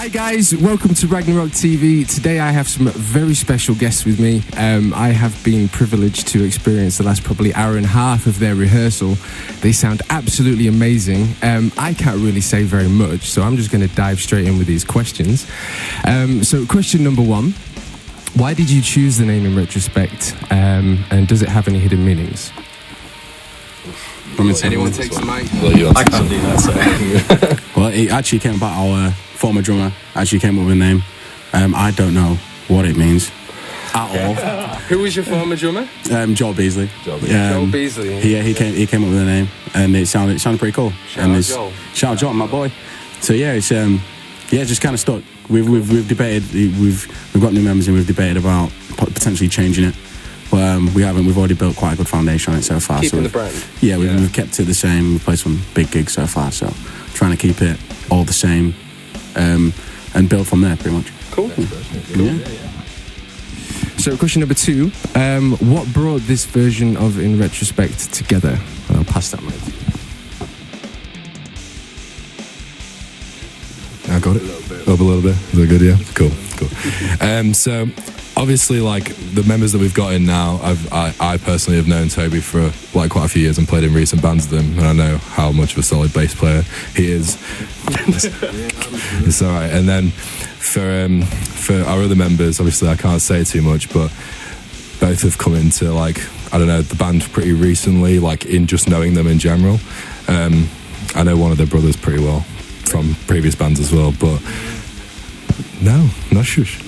Hi guys, welcome to Ragnarök TV. Today I have some very special guests with me. I have been privileged to experience the last probably hour and a half of their rehearsal. They sound absolutely amazing. I can't really say very much, so I'm just going to dive straight in with these questions. So question number one, why did you choose the name InRetrospect, and does it have any hidden meanings? Anyone takes the mic? Well, I can't do that. So. Well, it actually came about our former drummer. Actually came up with a name. I don't know what it means at all. Who was your former drummer? Joel Beasley. Joel Beasley. He came up with a name, and it sounded pretty cool. Shout out Joel, my boy. So yeah, it's just kind of stuck. We've debated. We've got new members, and we've debated about potentially changing it. But we haven't. We've already built quite a good foundation on it so far. Keeping the brand. Yeah, we've kept it the same. We've played some big gigs so far, so trying to keep it all the same, and build from there, pretty much. Cool. Yeah. So question number two, what brought this version of InRetrospect together? I'll pass that mic. I got it. Up a little bit. Is that good? Yeah. Cool. So obviously, like the members that we've got in now, I personally have known Toby for like quite a few years and played in recent bands with him, and I know how much of a solid bass player he is. It's all right. And then for our other members, obviously I can't say too much, but both have come into like the band pretty recently, like in just knowing them in general. I know one of their brothers pretty well from previous bands as well, but no, not shush.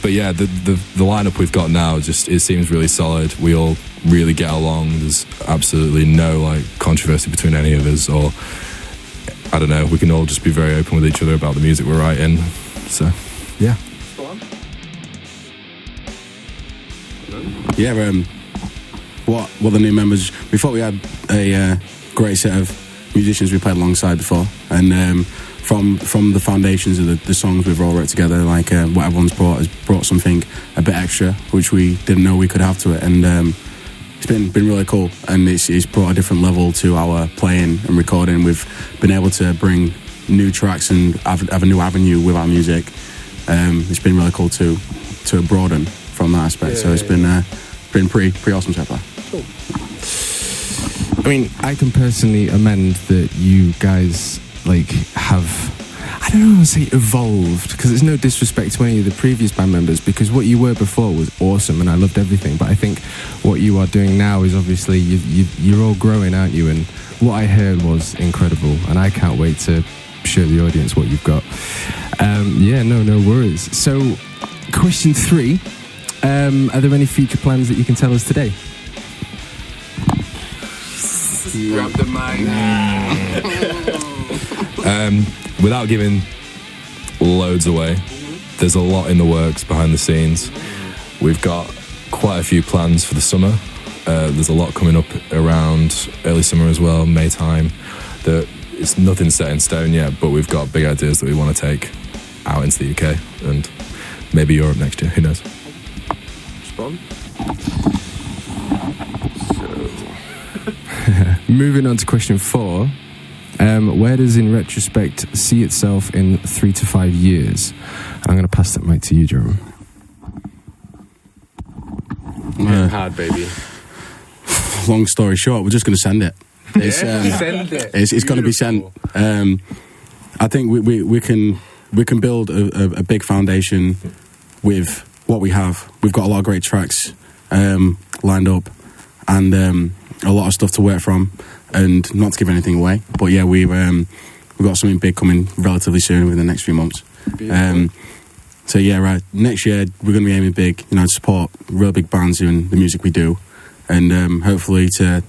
But yeah, the lineup we've got now it seems really solid. We all really get along. There's absolutely no like controversy between any of us, or I don't know. We can all just be very open with each other about the music we're writing. So yeah. Yeah. What the new members? We thought we had a great set of musicians we played alongside before, and from the foundations of the songs we've all wrote together, like what everyone's brought has brought something a bit extra, which we didn't know we could have to it, and it's been really cool, and it's brought a different level to our playing and recording. We've been able to bring new tracks and have a new avenue with our music. It's been really cool to broaden from that aspect. So it's been pretty awesome so far. Cool. I mean, I can personally amend that you guys I don't want to say evolved, because there's no disrespect to any of the previous band members, because what you were before was awesome and I loved everything, but I think what you are doing now is obviously you're all growing, aren't you? And what I heard was incredible, and I can't wait to show the audience what you've got. No worries. So question 3, are there any future plans that you can tell us today? Grab the mic. Without giving loads away, there's a lot in the works behind the scenes. We've got quite a few plans for the summer. There's a lot coming up around early summer as well, May time. It's nothing set in stone yet, but we've got big ideas that we want to take out into the UK and maybe Europe next year. Who knows? Respond. Moving on to question 4. Where does InRetrospect see itself in 3 to 5 years? And I'm going to pass that mic to you, Jerome. Hard, baby. Long story short, we're just going to send it. Send it. It's going to be sent. I think we can build a big foundation with what we have. We've got a lot of great tracks lined up, and a lot of stuff to work from. And not to give anything away, but yeah, we've got something big coming relatively soon within the next few months. So yeah, right. Next year we're going to be aiming big, to support real big bands doing the music we do, and hopefully to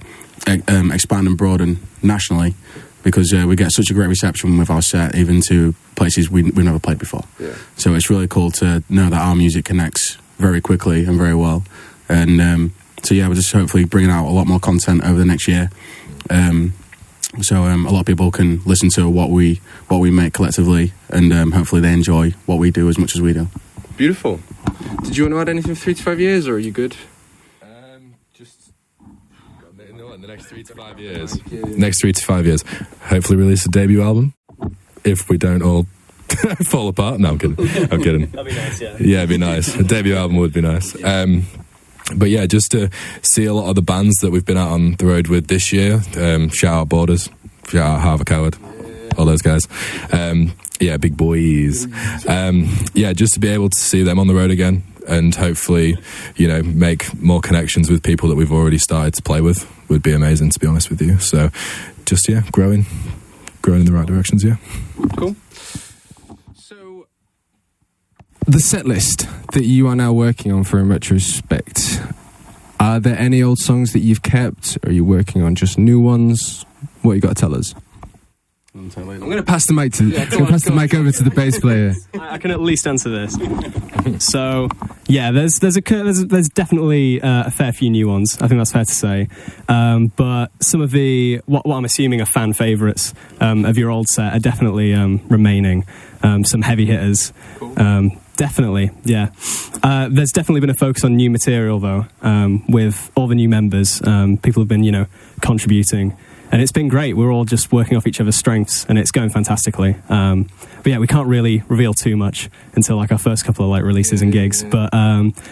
expand and broaden nationally, because we get such a great reception with our set, even to places we've never played before. Yeah. So it's really cool to know that our music connects very quickly and very well, and so yeah, we're just hopefully bringing out a lot more content over the next year. So a lot of people can listen to what we make collectively, and hopefully they enjoy what we do as much as we do. Beautiful. Did you want to add anything for 3 to 5 years, or are you good? Just in the next 3 to 5 years. Next 3 to 5 years, hopefully release a debut album. if we don't all fall apart. No, I'm kidding. I'm kidding. That'd be nice, yeah. Yeah, it'd be nice. A debut album would be nice. But yeah, just to see a lot of the bands that we've been out on the road with this year. Shout out Borders, shout out Harvard Coward, all those guys. Yeah, big boys. Yeah, just to be able to see them on the road again and hopefully, you know, make more connections with people that we've already started to play with would be amazing, to be honest with you. So just, yeah, growing in the right directions, yeah. Cool. So, the set list that you are now working on for InRetrospect, are there any old songs that you've kept? Or are you working on just new ones? What you got to tell us? I'm going to pass the mic over to the bass player. I can at least answer this. So, yeah, there's definitely a fair few new ones. I think that's fair to say. But some of the what I'm assuming are fan favourites of your old set are definitely remaining. Some heavy hitters. Cool. Definitely, yeah. There's definitely been a focus on new material though, with all the new members. People have been, you know, contributing. And it's been great. We're all just working off each other's strengths, and it's going fantastically. But yeah, we can't really reveal too much until like our first couple of like releases and gigs. But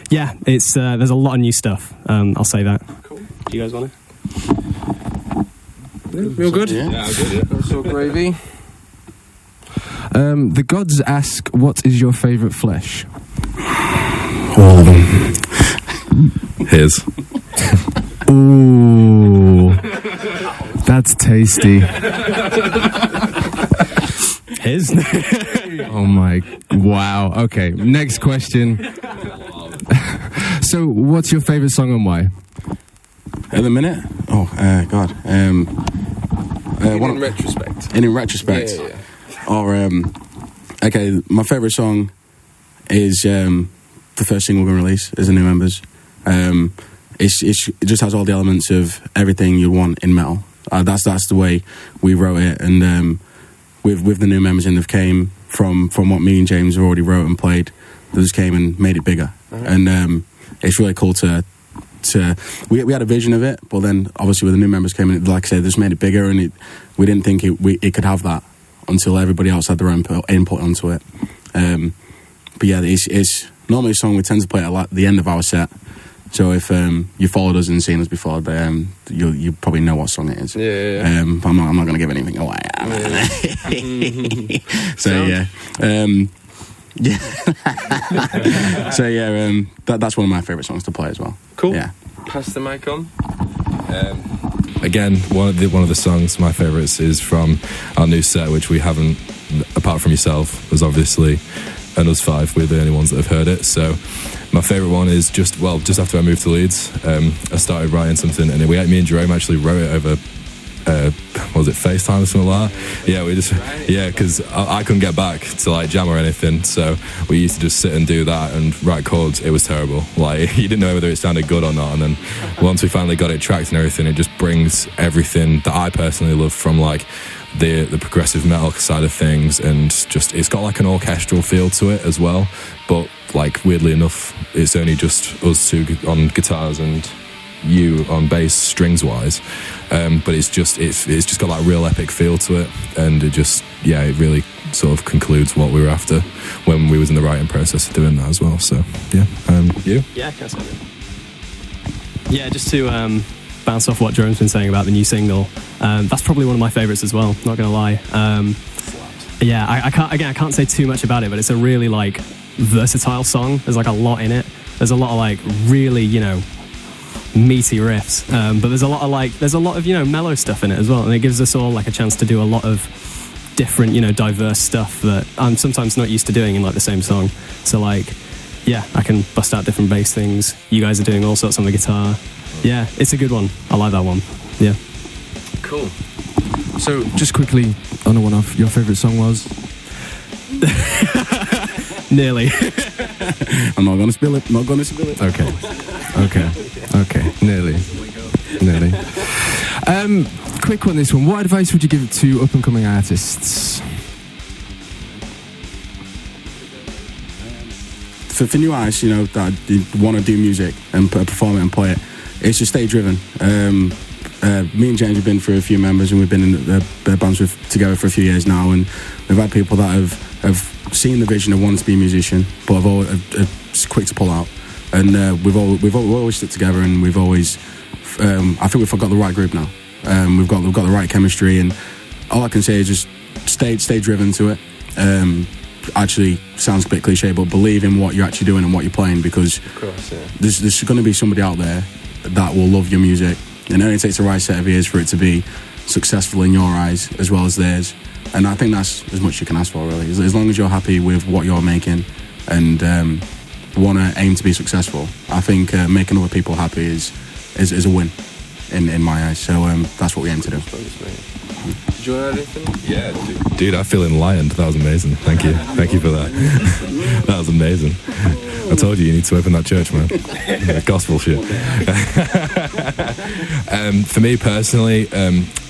yeah, it's there's a lot of new stuff. I'll say that. Cool. Do you guys want to? Real good. Yeah, good. Yeah. So gravy. The gods ask, "What is your favourite flesh?" All of them. His. Ooh, that's tasty. His. Oh my! Wow. Okay. Next question. So, what's your favourite song and why? At the minute? Oh, God. In retrospect. In retrospect. Yeah. Or, okay, my favourite song is the first single we're going to release as the new members. It just has all the elements of everything you want in metal. That's the way we wrote it, and with the new members in, they've came from what me and James have already wrote and played. They just came and made it bigger, and it's really cool to we had a vision of it, but then obviously when the new members came in, like I said, they just made it bigger, and we didn't think it could have that until everybody else had their own input onto it. But yeah, it's normally a song we tend to play at the end of our set. So if you followed us and seen us before, you probably know what song it is. Yeah. But I'm not going to give anything away. So yeah, so yeah, that's one of my favourite songs to play as well. Cool. Yeah. Pass the mic on. Again, one of the songs, my favourites, is from our new set, which we haven't, apart from yourself, was obviously, and us five, we're the only ones that have heard it. So my favourite one is just after I moved to Leeds, I started writing something, and me and Jerome actually wrote it over, was it FaceTime or something like that? Yeah, because I couldn't get back to like jam or anything, so we used to just sit and do that and write chords. It was terrible. Like, you didn't know whether it sounded good or not, and then once we finally got it tracked and everything, it just brings everything that I personally love from like the progressive metal side of things, and just it's got like an orchestral feel to it as well, but like weirdly enough it's only just us two on guitars and you on bass strings wise, but it's just got that real epic feel to it, and it really sort of concludes what we were after when we was in the writing process of doing that as well. So yeah. You? Yeah, can I say that? Yeah, just to bounce off what Jerome's been saying about the new single, that's probably one of my favourites as well, not gonna lie. Yeah, I can't say too much about it, but it's a really like versatile song. There's like a lot in it. There's a lot of like really, you know, meaty riffs, but there's a lot of you know, mellow stuff in it as well, and it gives us all like a chance to do a lot of different, you know, diverse stuff that I'm sometimes not used to doing in like the same song. So like, yeah, I can bust out different bass things. You guys are doing all sorts on the guitar. Yeah, it's a good one. I like that one. Yeah. Cool. So just quickly, on a one-off, your favourite song was? Nearly. I'm not gonna spill it. Okay. Nearly. Quick one, this one. What advice would you give to up-and-coming artists? For new artists, you know, that want to do music and perform it and play it, it's just stay driven. me and James have been through a few members, and we've been in the bands together for a few years now, and we've had people that have seen the vision of wanting to be a musician, but have quick to pull out. And we've always stuck together, and we've always, I think we've got the right group now. We've got the right chemistry, and all I can say is just stay driven to it. Actually, sounds a bit cliche, but believe in what you're actually doing and what you're playing, because there's going to be somebody out there that will love your music, and it only takes the right set of ears for it to be successful in your eyes as well as theirs. And I think that's as much you can ask for, really. As long as you're happy with what you're making and want to aim to be successful, I think making other people happy is a win in my eyes. So that's what we aim to do. Do you want anything? Yeah, dude, I feel enlightened. That was amazing. Thank you for that. That was amazing. I told you need to open that church, man. Gospel shit. For me personally,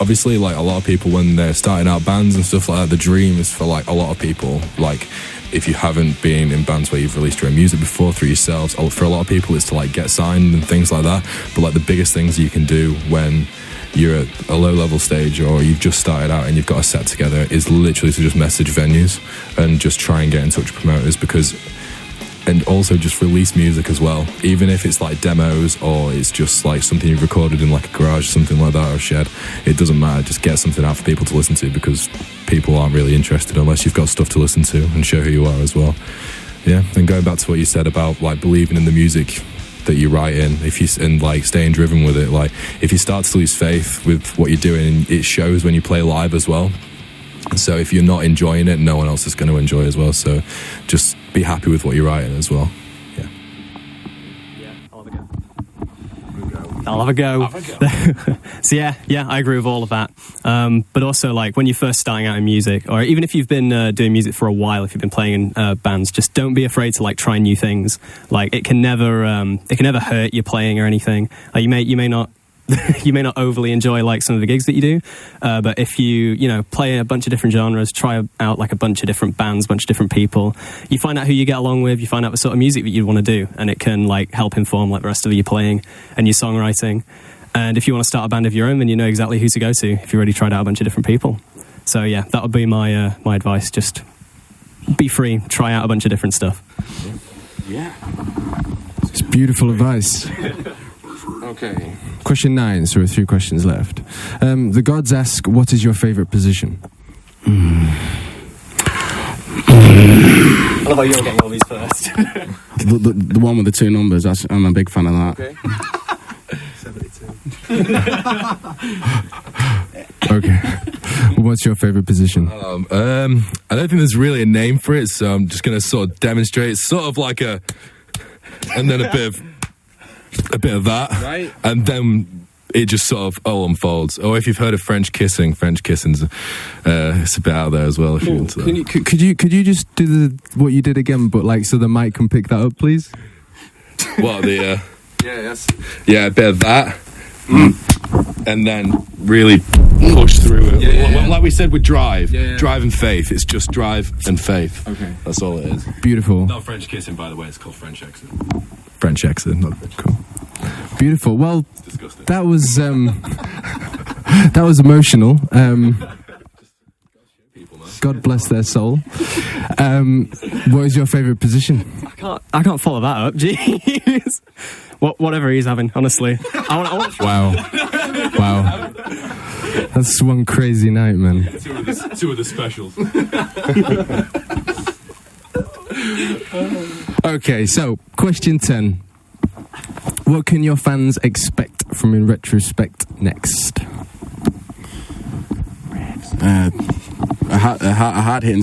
obviously, like a lot of people when they're starting out bands and stuff like that, the dream is for like a lot of people, like if you haven't been in bands where you've released your own music before through yourselves, for a lot of people it's to like get signed and things like that. But like the biggest things you can do when you're at a low level stage or you've just started out and you've got a set together is literally to just message venues and just try and get in touch with promoters, and also just release music as well, even if it's like demos or it's just like something you've recorded in like a garage or something like that, or a shed. It doesn't matter, just get something out for people to listen to, because people aren't really interested unless you've got stuff to listen to and show who you are as well. Yeah, and going back to what you said about like believing in the music that you write in, and like staying driven with it, like if you start to lose faith with what you're doing, it shows when you play live as well. So if you're not enjoying it, no one else is going to enjoy it as well. So just be happy with what you're writing as well. Yeah. I'll have a go. So yeah, I agree with all of that. But also, like when you're first starting out in music, or even if you've been doing music for a while, if you've been playing in bands, just don't be afraid to like try new things. Like it can never hurt your playing or anything. Like you may not. You may not overly enjoy like some of the gigs that you do, but if you play a bunch of different genres, try out like a bunch of different bands, bunch of different people, you find out who you get along with, you find out the sort of music that you want to do, and it can like help inform like the rest of your playing and your songwriting. And if you want to start a band of your own, then you know exactly who to go to if you already tried out a bunch of different people. So yeah, that would be my my advice. Just be free, try out a bunch of different stuff. Yeah, it's beautiful advice. Okay. Question 9, so we have 3 questions left. The gods ask, what is your favourite position? I love how you're getting all these first. the one with the 2 numbers, I'm a big fan of that. Okay. 72. Okay. What's your favourite position? I don't think there's really a name for it, so I'm just going to sort of demonstrate. It's sort of like a... And then a bit of that, right? And then it just sort of unfolds. Or if you've heard of French kissing's it's a bit out there as well. If you want to. Could you just do what you did again, but like so the mic can pick that up, please? What the? Yeah, a bit of that, and then really push through it. Yeah. Like we said with drive, drive and faith. It's just drive and faith. Okay, that's all it is. Beautiful. Not French kissing, by the way. It's called French exit. French exit. Cool. Beautiful. Well, that was that was emotional. God bless their soul. What is your favourite position? I can't follow that up. Jeez. Whatever he's having, honestly. I want Wow. That's one crazy night, man. Two of the specials. Okay, so question 10. What can your fans expect from InRetrospect next? Hard-hitting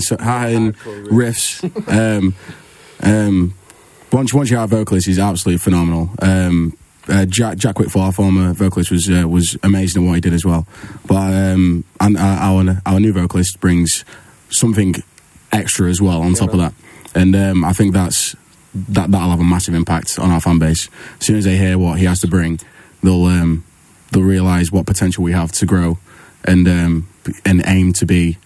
riffs. Once you have vocalist, he's absolutely phenomenal. Jack Whitfall, our former vocalist, was amazing at what he did as well. But and our new vocalist brings something extra as well on top of that. And I think that'll have a massive impact on our fan base. As soon as they hear what he has to bring, they'll realise what potential we have to grow and aim to be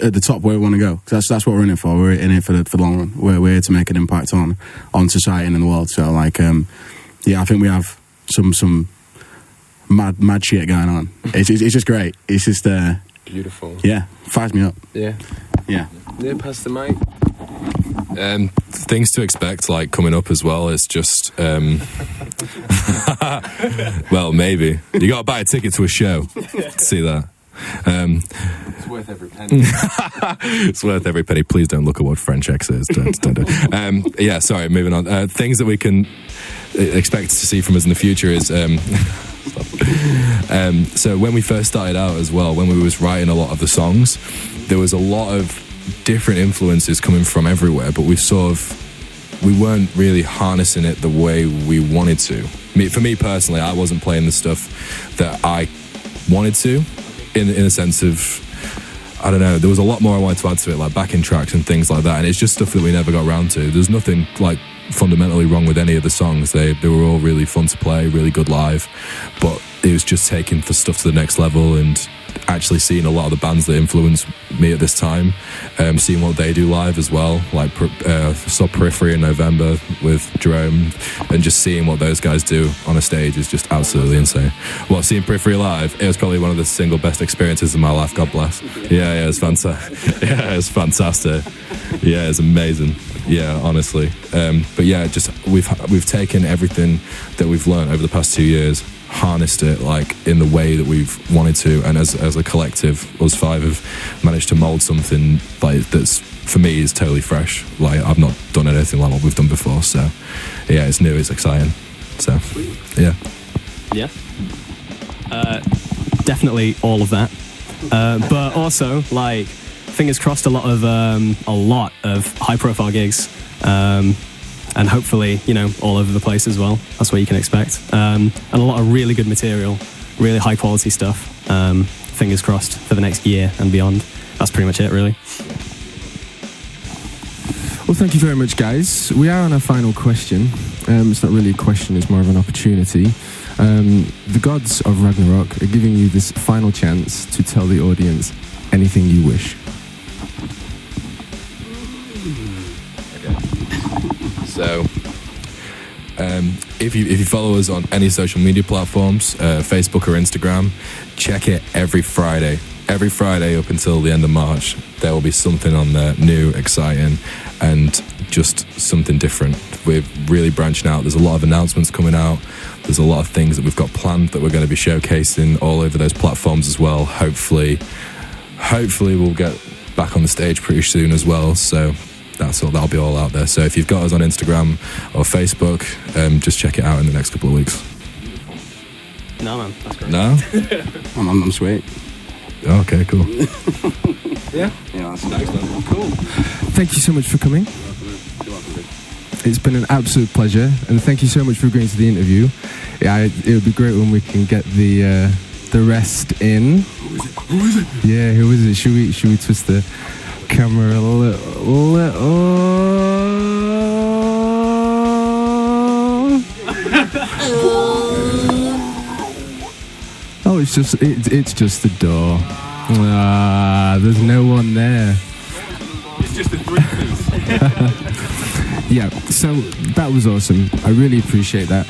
at the top where we want to go. That's what we're in it for. We're in it for the long run. We're here to make an impact on society and in the world. So I think we have some mad shit going on. It's just great. It's just Beautiful. yeah, fires me up. Yeah. Yeah. Yeah, pass the mic. Things to expect, like coming up as well, is just well, maybe you got to buy a ticket to a show to see that. It's worth every penny. It's worth every penny. Please don't look at what French X is. Don't. Yeah, sorry, moving on. Things that we can expect to see from us in the future is so when we first started out as well, when we was writing a lot of the songs, there was a lot of different influences coming from everywhere, but we weren't really harnessing it the way we wanted to. For me personally, I wasn't playing the stuff that I wanted to, in a sense of, I don't know, there was a lot more I wanted to add to it, like backing tracks and things like that, and it's just stuff that we never got around to. There's nothing like fundamentally wrong with any of the songs. They were all really fun to play, really good live, but it was just taking the stuff to the next level and actually seeing a lot of the bands that influenced me at this time, seeing what they do live as well, like saw Periphery in November with Jerome, and just seeing what those guys do on a stage is just absolutely insane. Well, seeing Periphery live, it was probably one of the single best experiences of my life, God bless. Yeah, it was fantastic. Yeah, it was fantastic. Yeah, it was amazing. Yeah, honestly. But yeah, just we've taken everything that we've learned over the past 2 years, harnessed it like in the way that we've wanted to, and as a collective, us five have managed to mold something like that's, for me, is totally fresh. Like, I've not done anything like what we've done before, so yeah, it's new, it's exciting. So yeah, definitely all of that, but also, like, fingers crossed, a lot of high profile gigs, and hopefully, all over the place as well. That's what you can expect. And a lot of really good material, really high quality stuff. Fingers crossed for the next year and beyond. That's pretty much it, really. Well, thank you very much, guys. We are on our final question. It's not really a question, it's more of an opportunity. The gods of Ragnarök are giving you this final chance to tell the audience anything you wish. So, if you follow us on any social media platforms, Facebook or Instagram, check it every Friday. Every Friday up until the end of March, there will be something on there new, exciting, and just something different. We're really branching out. There's a lot of announcements coming out. There's a lot of things that we've got planned that we're going to be showcasing all over those platforms as well. Hopefully we'll get back on the stage pretty soon as well. So that'll be all out there. So if you've got us on Instagram or Facebook, just check it out in the next couple of weeks. No, man, that's great. No? I'm sweet. Okay, cool. Yeah, that's nice. Cool. Thank you so much for coming. It's been an absolute pleasure, and thank you so much for agreeing to the interview. Yeah, it would be great when we can get the rest in. Who is it? Yeah, who is it? Should we twist the camera a little? Oh, it's just the door. There's no one there. It's just a three-piece. Yeah, so that was awesome. I really appreciate that.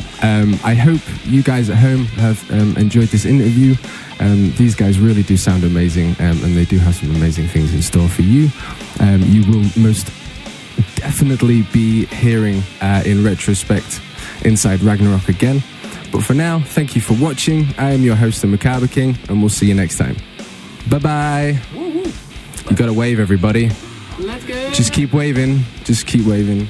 I hope you guys at home have enjoyed this interview. These guys really do sound amazing, and they do have some amazing things in store for you. You will most definitely be hearing in retrospect inside Ragnarök again. But for now, thank you for watching. I am your host, the Merkaba King, and we'll see you next time. Bye-bye. You gotta wave, everybody. Let's go. Just keep waving. Just keep waving.